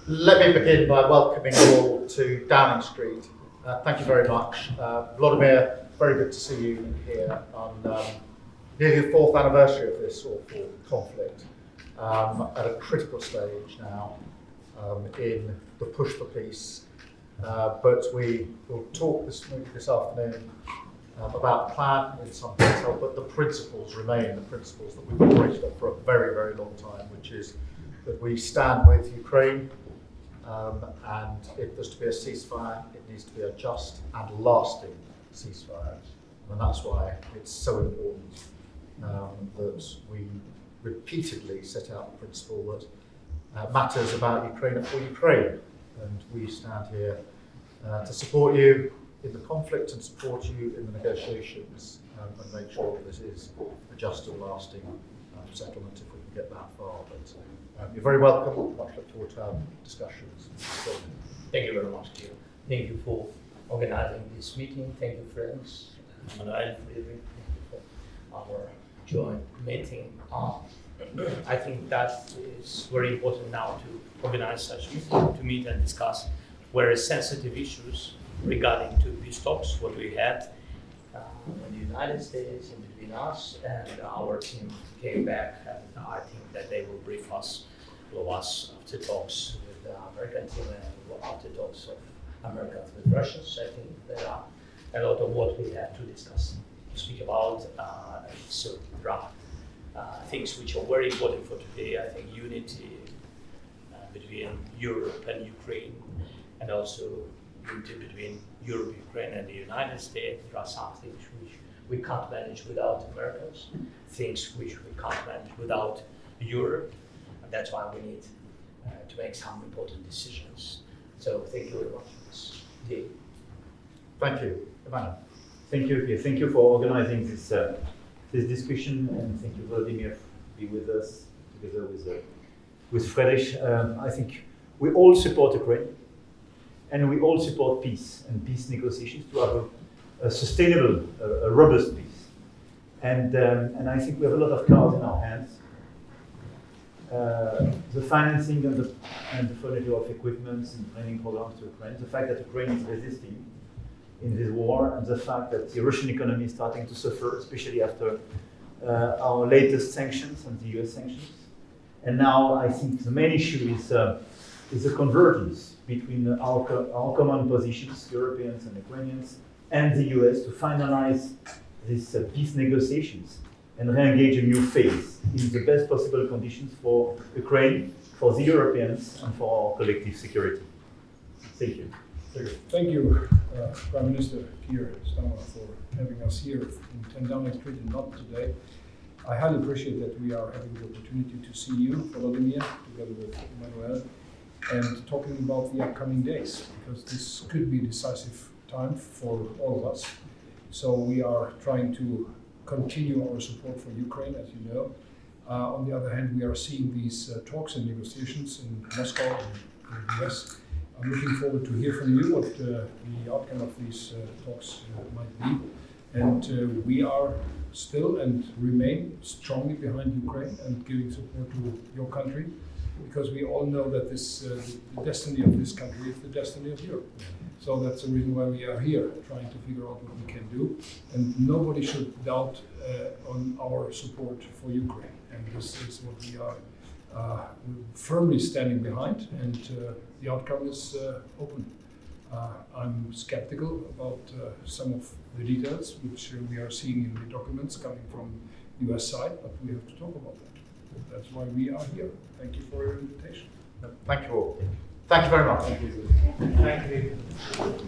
Let me begin by welcoming you all to Downing Street. Thank you very much. Vladimir, very good to see you here on nearly the 4th anniversary of this awful conflict, at a critical stage now in the push for peace. But we will talk this afternoon about the plan in some detail, but the principles remain the principles that we've operated on for a very, very long time, which is that we stand with Ukraine, and if there's to be a ceasefire, it needs to be a just and lasting ceasefire. And that's why it's so important that we repeatedly set out the principle that matters about Ukraine are for Ukraine. And we stand here to support you in the conflict and support you in the negotiations and make sure that this is a just and lasting settlement if we can get that far. But you're very welcome. Much look forward to our discussions. Thank you very much, Kyiv. Thank you for organizing this meeting. Thank you, friends. Manuel, Friedrich, thank you for our joint meeting. I think that is very important now to organize such a meeting, to meet and discuss very sensitive issues regarding to peace talks, what we had in the United States, in between us, and our team came back, and I think that they will brief us, after talks with the American team and after talks of Americans with Russians. I think there are a lot of what we have to discuss, to speak about certain draft things which are very important for today. I think unity between Europe and Ukraine, and also unity between Europe, Ukraine, and the United States. There are some things which we can't manage without Americans, things which we can't manage without Europe, and that's why we need to make some important decisions. So thank you very much for this day. Thank you. Emmanuel. Thank you. Thank you for organizing this this discussion, and thank you, Vladimir, for being with us together with Friedrich. I think we all support Ukraine, and we all support peace and peace negotiations to have a sustainable, a robust peace. And I think we have a lot of cards in our hands. The financing and the furniture of equipment and training programs to Ukraine, the fact that Ukraine is resisting in this war, and the fact that the Russian economy is starting to suffer, especially after our latest sanctions and the US sanctions. And now I think the main issue is the convergence between our common positions, Europeans and Ukrainians, and the US to finalize these peace negotiations and re-engage a new phase in the best possible conditions for Ukraine, for the Europeans, and for our collective security. Thank you. Thank you, Prime Minister Keir Starmer, for having us here in 10 Downing Street and not today. I highly appreciate that we are having the opportunity to see you, Vladimir, together with Emmanuel, and talking about the upcoming days, because this could be a decisive time for all of us. So we are trying to continue our support for Ukraine, as you know. On the other hand, we are seeing these talks and negotiations in Moscow and in the US. I'm looking forward to hear from you what the outcome of these talks might be. And we are still and remain strongly behind Ukraine and giving support to your country, because we all know that this the destiny of this country is the destiny of Europe. So that's the reason why we are here, trying to figure out what we can do. And nobody should doubt on our support for Ukraine. And this is what we are firmly standing behind, and the outcome is open. I'm skeptical about some of the details which we are seeing in the documents coming from the US side, but we have to talk about that. That's why we are here. Thank you for your invitation. Thank you all. Thank you very much. Thank you.